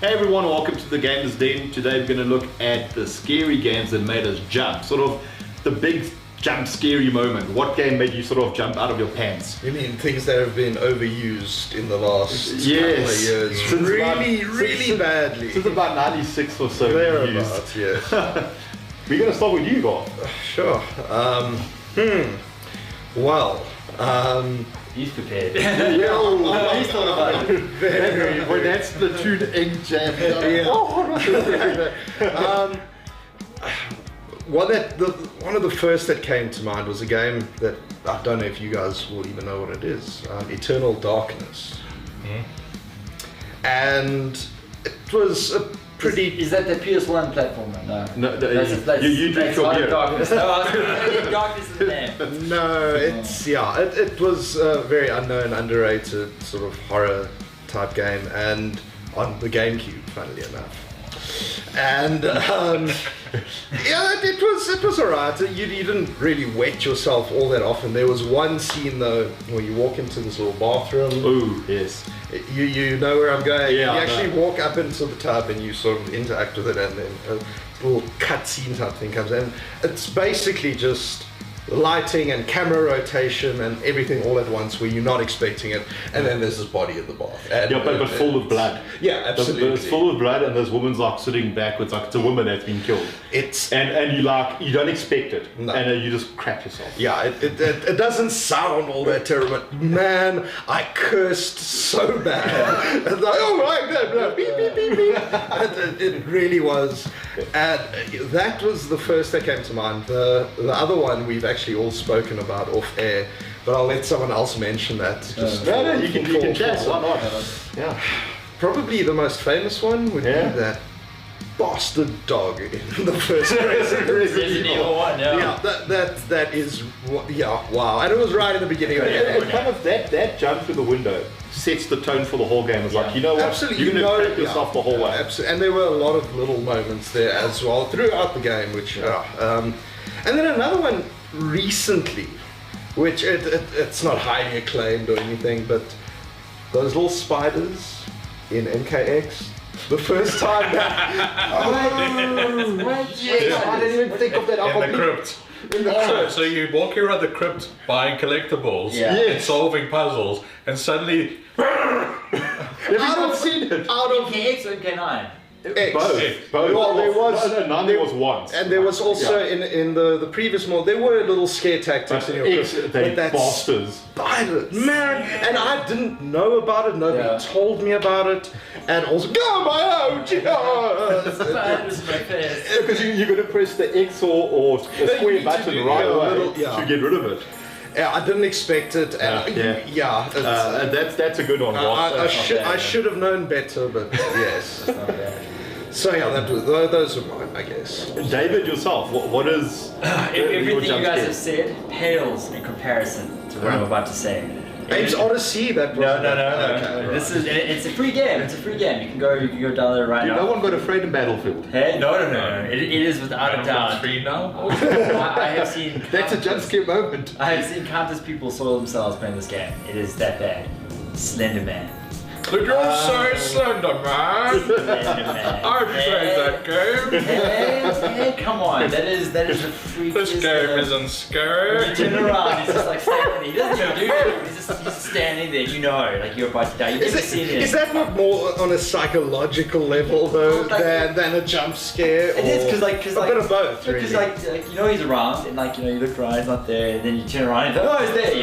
Hey everyone, welcome to the Gamers Den. Today we're going to look at the scary games that made us jump. Sort of the big jump scary moment. What game made you sort of jump out of your pants? You mean things that have been overused in the last couple of Yes. years? Since Really badly. Since about 96 or so. Thereabouts, yes. We're going to start with you, Garth. Sure. Well, He's prepared. He's thought about it. When that Splatoon ink jam. Well, one of the first that came to mind was a game that I don't know if you guys will even know what it is. Eternal Darkness. And it was a pretty... Is that the PS1 platformer? No, That's you drink your beer. Darkness. No, Darkness is the name. No, it was a very unknown, underrated sort of horror type game, and on the GameCube, funnily enough. And it was alright. You didn't really wet yourself all that often. There was one scene though where you walk into this little bathroom. Ooh, yes. You know where I'm going. Yeah, you actually walk up into the tub and you sort of interact with it, and then a little cutscene type thing comes in. It's basically just lighting and camera rotation and everything all at once where you're not expecting it, and then there's this body in the bath. And But full of blood. Yeah, absolutely. It's full of blood, and this woman's like sitting backwards, like it's a woman that's been killed. And you don't expect it, No. and you just crap yourself. Yeah, it doesn't sound all that terrible, but man, I cursed so bad. It's like, oh my god, beep, beep, beep, beep. It really was. And that was the first that came to mind. The other one we've actually all spoken about off air, but I'll let someone else mention that. No, you can chat. Why not? Yeah, probably the most famous one would be that bastard dog in the first Resident Evil 1. Yeah, that is wow, and it was right in the beginning of the game. And kind of that jump through the window sets the tone for the whole game. It's like, you know what, absolutely, you're going to crap yourself the whole way. Absolutely, and there were a lot of little moments there as well throughout the game, which and then another one recently, which it's not highly acclaimed or anything, but those little spiders in MKX. The first time that... Yes, I didn't even think of that. In the crypt. So you're walking around the crypt buying collectibles and solving puzzles, and suddenly... I've seen it. MKX or MK9? X. Both. Well, there was... None there was once. And there was also in the previous mode, there were little scare tactics in your crypt. They bastards. Spiders, man, and I didn't know about it. Nobody told me about it, and also go my own. Spiders in my face. Because you're going to press the X or square button right away to get rid of it. Yeah, I didn't expect it, and that's a good one. I should have known better, but yes. So yeah, those are mine, I guess. David, yourself, what is everything you guys have said pales in comparison to what I'm about to say. Apes Odyssey. That was no. Okay, This is it's a free game. It's a free game. You can go down there right now. No one got afraid in Battlefield. Hey, no. It is without a doubt. Free now? I have seen. That's a jump scare moment. I have seen countless people soil themselves playing this game. It is that bad. Slender Man. Look, you're so slender, man. I've played that game. Hey, come on. That is the freakiest. This game isn't scary. You turn around, he's just like standing. He doesn't even do it. He's just standing there. You know, like you're about to die. Is that not more on a psychological level though than a jump scare? It is because a bit of both. Because Really. like you know he's around and you look around, he's not there, and then you turn around and oh he's there.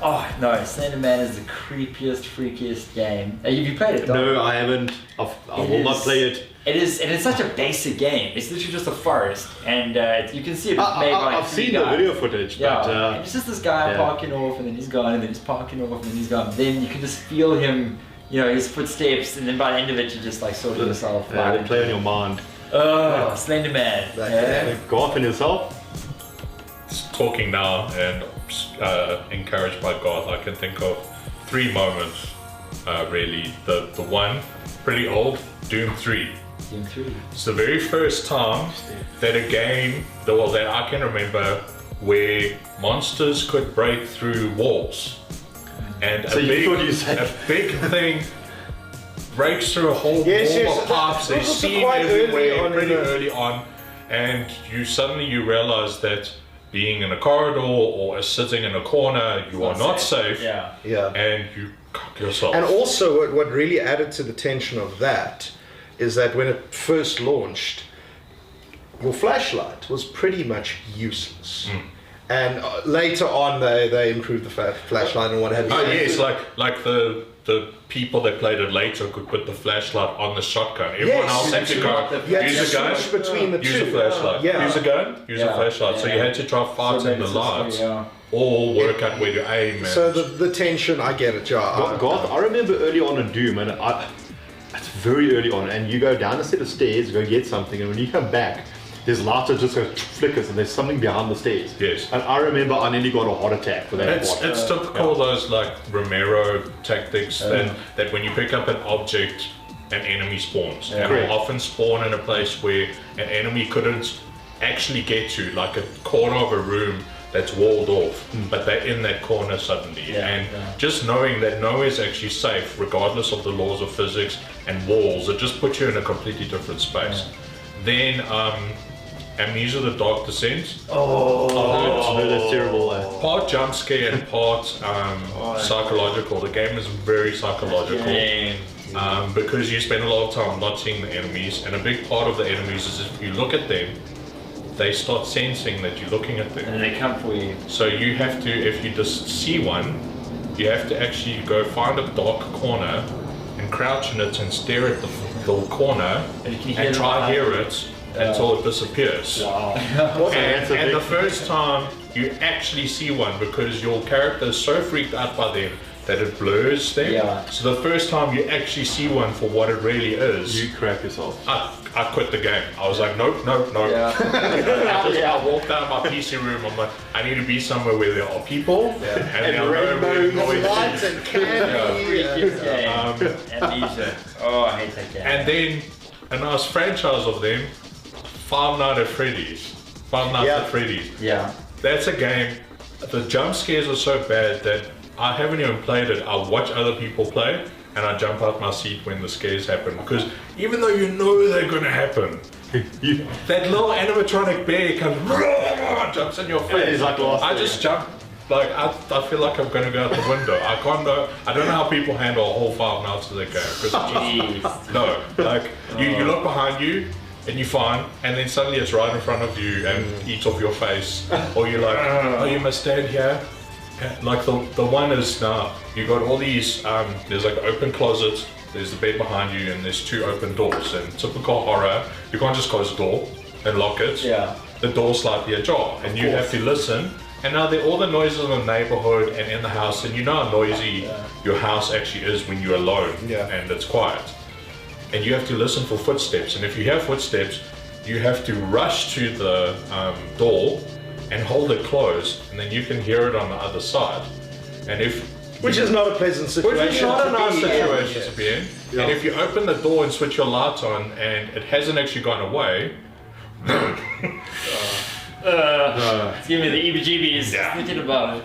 Oh no, Slender Man is the creepiest, freakiest game. Have you played it? No, I haven't. I will not play it. It is, and it's such a basic game. It's literally just a forest, and you can see it was made by I've seen the video footage, but and it's just this guy parking off, and then he's gone, and then he's parking off, and then he's gone. Then you can just feel him, his footsteps, and then by the end of it, you just sort of yourself. They play on your mind. Oh, Slender Man. Go off in yourself. Talking now and encouraged by God, I can think of 3 moments really. The one, pretty old, Doom 3. Doom 3. It's the very first time that a game that I can remember where monsters could break through walls. And So a big thing breaks through a whole wall of pipes. There's those are steam quite early everywhere, on, pretty isn't it? early on, and you suddenly realize that being in a corridor or sitting in a corner, you are not safe, Yeah. Yeah. and you cock yourself. And also, what really added to the tension of that is that when it first launched, your flashlight was pretty much useless. And later on, they improved the flashlight and what have you. Oh yes, like the people that played it later could put the flashlight on the shotgun. Everyone else had to go You had use to a gun, switch between the use two. a flashlight. Yeah. Use a gun, use a Yeah. flashlight. So you had to try fighting the lights, or work out where to aim. And So the tension, I get it, yeah. Garth, I remember early on in Doom, and it's very early on, and you go down a set of stairs, go get something, and when you come back, there's lights that just go flickers, and there's something behind the stairs. Yes. And I remember I nearly got a heart attack for that. It's typical of those like Romero tactics that when you pick up an object, an enemy spawns. And Correct. will often spawn in a place where an enemy couldn't actually get to, like a corner of a room that's walled off, but they're in that corner suddenly. Just knowing that nowhere is actually safe, regardless of the laws of physics and walls, it just puts you in a completely different space. Then Amnesia: The Dark Descent. That's terrible. Part jump scare and part psychological. The game is very psychological. Because you spend a lot of time not seeing the enemies, and a big part of the enemies is if you look at them, they start sensing that you're looking at them. And they come for you. So you have to, if you just see one, you have to actually go find a dark corner and crouch in it and stare at the corner And you can hear and try them hear it until it disappears. Wow. And the first time you actually see one, because your character is so freaked out by them that it blurs them. Yeah. So the first time you actually see one for what it really is, You crap yourself. I quit the game. I was like, nope. I walked out of my PC room. I'm like, I need to be somewhere where there are people and there are no weird noises. Lights and candy. Freakiest game. Amnesia. Oh, I hate that game. And then a nice franchise of them, Five Nights at Freddy's. Five Nights at Freddy's. Yeah. That's a game. The jump scares are so bad that I haven't even played it. I watch other people play and I jump out my seat when the scares happen, because even though you know they're gonna happen, that little animatronic bear comes, jumps in your face. It's like last I year. just jump. Like I feel like I'm gonna go out the window. I can't know. I don't know how people handle a whole 5 Nights of the game. Jeez. No, like you look behind you and you find, and then suddenly it's right in front of you and eats off your face, or you're like, oh, you must stand here. Like the one is now you got all these. There's like open closets. There's the bed behind you, and there's 2 open doors. And typical horror, you can't just close the door and lock it. Yeah. The door's slightly ajar, and you have to listen. And now all the noises in the neighborhood and in the house, and you know how noisy your house actually is when you're alone and it's quiet. And you have to listen for footsteps. And if you hear footsteps, you have to rush to the door and hold it closed, and then you can hear it on the other side. And Which is not a pleasant situation. which is not a to nice be in. situation to be in. And if you open the door and switch your lights on and it hasn't actually gone away, It's giving me the EBGBs thinking about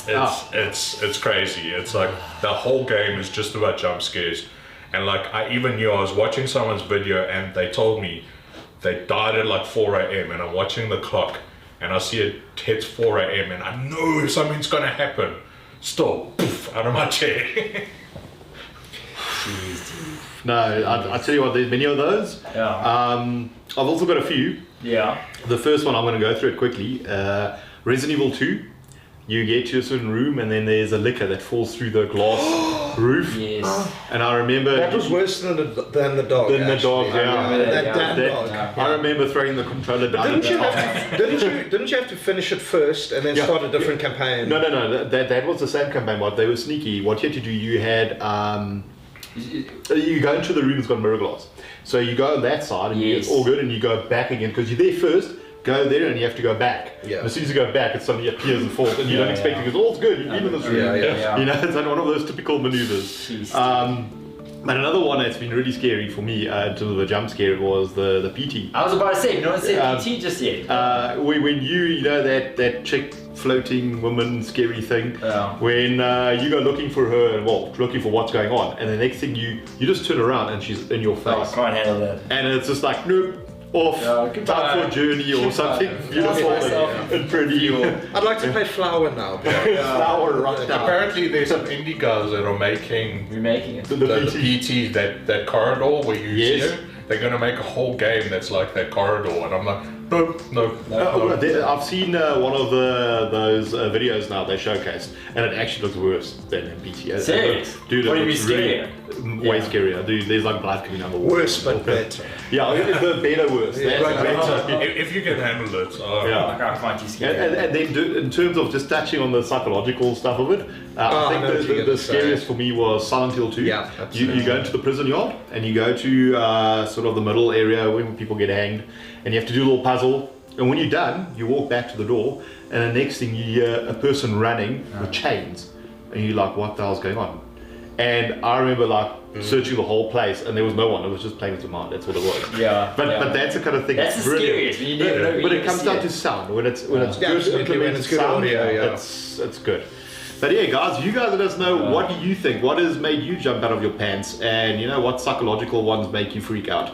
it. it's crazy. It's like the whole game is just about jump scares. And like I even knew I was watching someone's video and they told me they died at like 4 a.m. and I'm watching the clock and I see it hits 4 a.m. and I know something's gonna happen. Still, poof, out of my chair. No, I tell you what, there's many of those. Yeah. I've also got a few. Yeah. The first one, I'm going to go through it quickly. Resident Evil 2. You get to a certain room and then there's a liquor that falls through the glass roof. Yes. And I remember... That was worse than the dog. Than the dog, actually. yeah. That Yeah. damn That- dog. I remember throwing the controller down. Didn't you have to finish it first and then Yeah. start a different campaign? No. That was the same campaign. What they were sneaky. What you had to do, you had you go into the room. It's got mirror glass. So you go on that side and Yes. it's all good, and you go back again because you're there first. Go there and you have to go back. Yeah. And as soon as you go back, it suddenly appears and falls, and you don't expect it because all's good. You've been in this room. Yeah. You know, it's like one of those typical maneuvers. Jeez. But another one that's been really scary for me in terms of a jump scare was the PT. I was about to say, no one said PT just yet. When you know that chick floating woman scary thing, Yeah. when you go looking for her, well, looking for what's going on, and the next thing you just turn around and she's in your Oh, I face, can't handle that. and it's just like nope. Off, Goodbye. time for a journey or something beautiful and pretty. I'd like to play Flower now. Flower right now. Apparently, there's some indie guys that are making Remaking it. The the PT. PT, that corridor where you Yes. see it. They're gonna make a whole game that's like that corridor, and I'm like, no. I've seen one of those videos now they showcased, and it actually looks worse than PT. Serious? Dude, What do you looks mean really way scarier. Dude, there's like blood coming out of the wall. Worse but better. Yeah, the better worse. Yeah, That's right. better. If you can handle it, Yeah. I can't too scary. And then in terms of just touching on the psychological stuff of it, I I know what think you're the gonna say. scariest for me was Silent Hill 2. Yeah, you go into the prison yard and you go to sort of the middle area where people get hanged, and you have to do a little puzzle. And when you're done, you walk back to the door, and the next thing you hear a person running with chains, and you're like, what the hell's going on? And I remember like searching the whole place, and there was no one. It was just playing with your mind. That's what it was. Yeah. But that's the kind of thing. That's the brilliant. scariest, when you never know, you But it never comes see down it. to sound. When it's Yeah, good absolutely, when implemented it's good sound, audio, yeah. it's good. But yeah, guys, you guys let us know what do you think? What has made you jump out of your pants? And you know what psychological ones make you freak out?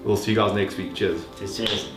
We'll see you guys next week. Cheers. Cheers.